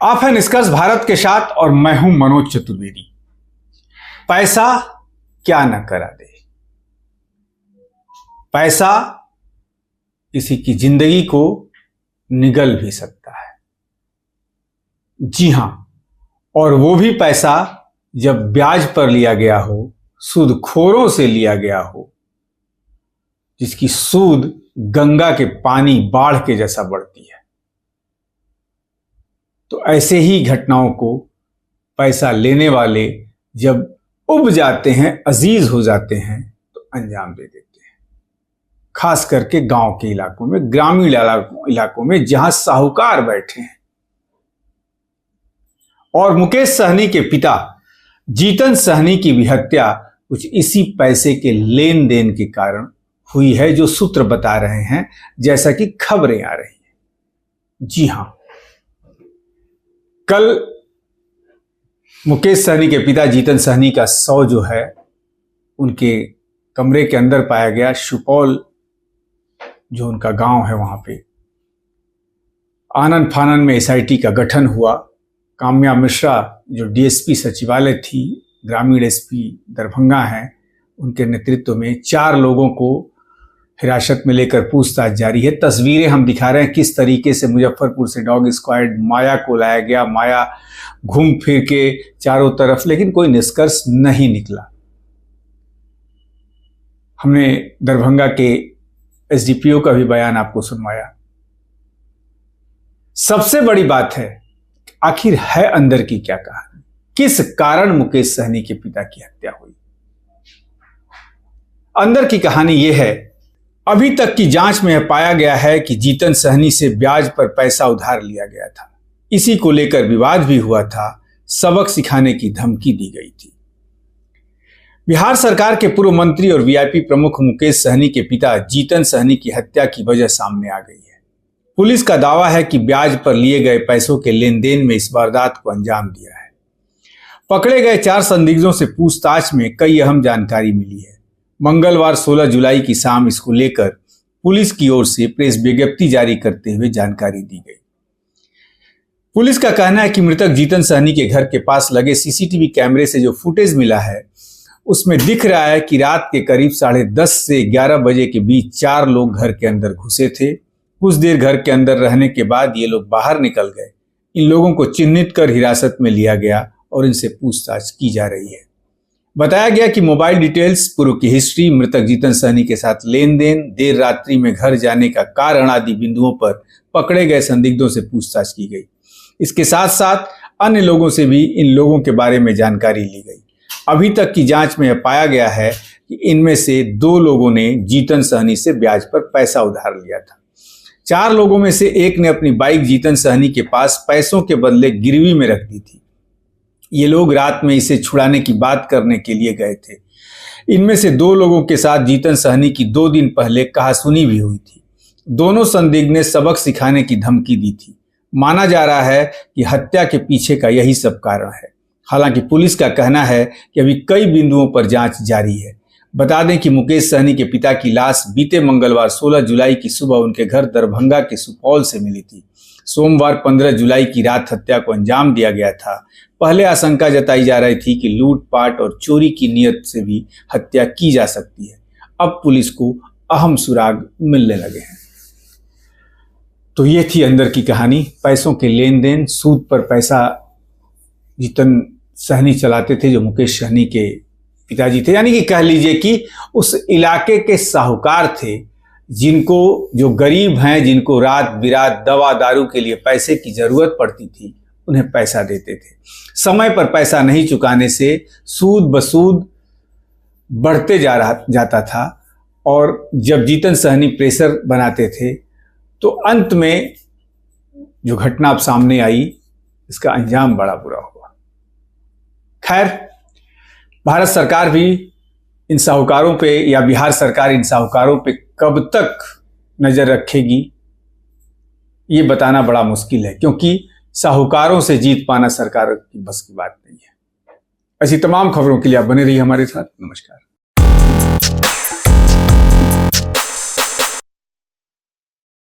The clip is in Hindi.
आप हैं निष्कर्ष भारत के साथ और मैं हूं मनोज चतुर्वेदी। पैसा क्या न करा दे। पैसा किसी की जिंदगी को निगल भी सकता है। जी हां, और वो भी पैसा जब ब्याज पर लिया गया हो, सूदखोरों से लिया गया हो, जिसकी सूद गंगा के पानी बाढ़ के जैसा बढ़ती है। तो ऐसे ही घटनाओं को पैसा लेने वाले जब उब जाते हैं, अजीज हो जाते हैं, तो अंजाम दे देते हैं। खास करके गांव के इलाकों में, ग्रामीण इलाकों में, जहां साहूकार बैठे हैं। और मुकेश सहनी के पिता जीतन सहनी की भी हत्या कुछ इसी पैसे के लेन देन के कारण हुई है, जो सूत्र बता रहे हैं, जैसा कि खबरें आ रही हैं। जी हां, कल मुकेश सहनी के पिता जीतन सहनी का शव जो है उनके कमरे के अंदर पाया गया। सुपौल जो उनका गांव है, वहां पे आनन फानन में एसआईटी का गठन हुआ। काम्या मिश्रा जो डीएसपी सचिवालय थी, ग्रामीण एसपी दरभंगा हैं, उनके नेतृत्व में 4 लोगों को हिरासत में लेकर पूछताछ जारी है। तस्वीरें हम दिखा रहे हैं किस तरीके से मुजफ्फरपुर से डॉग स्क्वाड माया को लाया गया। माया घूम फिर के चारों तरफ, लेकिन कोई निष्कर्ष नहीं निकला। हमने दरभंगा के एसडीपीओ का भी बयान आपको सुनवाया। सबसे बड़ी बात है, आखिर है अंदर की क्या कहानी, किस कारण मुकेश सहनी के पिता की हत्या हुई। अंदर की कहानी यह है, अभी तक की जांच में पाया गया है कि जीतन सहनी से ब्याज पर पैसा उधार लिया गया था। इसी को लेकर विवाद भी हुआ था, सबक सिखाने की धमकी दी गई थी। बिहार सरकार के पूर्व मंत्री और वीआईपी प्रमुख मुकेश सहनी के पिता जीतन सहनी की हत्या की वजह सामने आ गई है। पुलिस का दावा है कि ब्याज पर लिए गए पैसों के लेन देन में इस वारदात को अंजाम दिया है। पकड़े गए 4 संदिग्धों से पूछताछ में कई अहम जानकारी मिली है। मंगलवार 16 जुलाई की शाम इसको लेकर पुलिस की ओर से प्रेस विज्ञप्ति जारी करते हुए जानकारी दी गई। पुलिस का कहना है कि मृतक जीतन सहनी के घर के पास लगे सीसीटीवी कैमरे से जो फुटेज मिला है, उसमें दिख रहा है कि रात के करीब 10:30 से 11 बजे के बीच 4 लोग घर के अंदर घुसे थे। कुछ देर घर के अंदर रहने के बाद ये लोग बाहर निकल गए। इन लोगों को चिन्हित कर हिरासत में लिया गया और इनसे पूछताछ की जा रही है। बताया गया कि मोबाइल डिटेल्स, पूर्व की हिस्ट्री, मृतक जीतन सहनी के साथ लेन देन, देर रात्रि में घर जाने का कारण आदि बिंदुओं पर पकड़े गए संदिग्धों से पूछताछ की गई। इसके साथ साथ अन्य लोगों से भी इन लोगों के बारे में जानकारी ली गई। अभी तक की जांच में यह पाया गया है कि इनमें से 2 लोगों ने जीतन सहनी से ब्याज पर पैसा उधार लिया था। 4 लोगों में से एक ने अपनी बाइक जीतन सहनी के पास पैसों के बदले गिरवी में रख दी थी। ये लोग रात में इसे छुड़ाने की बात करने के लिए गए थे। इनमें से 2 लोगों के साथ जीतन सहनी की 2 दिन पहले कहासुनी भी हुई थी। दोनों संदिग्ध ने सबक सिखाने की धमकी दी थी। माना जा रहा है कि हत्या के पीछे का यही सब कारण है। हालांकि पुलिस का कहना है कि अभी कई बिंदुओं पर जांच जारी है। बता दें कि मुकेश सहनी के पिता की लाश बीते मंगलवार 16 जुलाई की सुबह उनके घर दरभंगा के सुपौल से मिली थी। सोमवार 15 जुलाई की रात हत्या को अंजाम दिया गया था। पहले आशंका जताई जा रही थी कि लूटपाट और चोरी की नीयत से भी हत्या की जा सकती है। अब पुलिस को अहम सुराग मिलने लगे हैं। तो ये थी अंदर की कहानी। पैसों के लेन देन, सूद पर पैसा जीतन सहनी चलाते थे, जो मुकेश सहनी के पिताजी थे। यानी कि कह लीजिए कि उस इलाके के साहूकार थे, जिनको, जो गरीब हैं, जिनको रात बिरात दवा दारू के लिए पैसे की जरूरत पड़ती थी, उन्हें पैसा देते थे। समय पर पैसा नहीं चुकाने से सूद बसूद बढ़ते जाता था। और जब जीतन सहनी प्रेशर बनाते थे, तो अंत में जो घटना अब सामने आई, इसका अंजाम बड़ा बुरा हुआ। खैर, भारत सरकार भी इन साहूकारों पे, या बिहार सरकार इन साहूकारों पे कब तक नजर रखेगी, ये बताना बड़ा मुश्किल है, क्योंकि साहूकारों से जीत पाना सरकार की बस की बात नहीं है। ऐसी तमाम खबरों के लिए आप बने रहिए हमारे साथ। नमस्कार।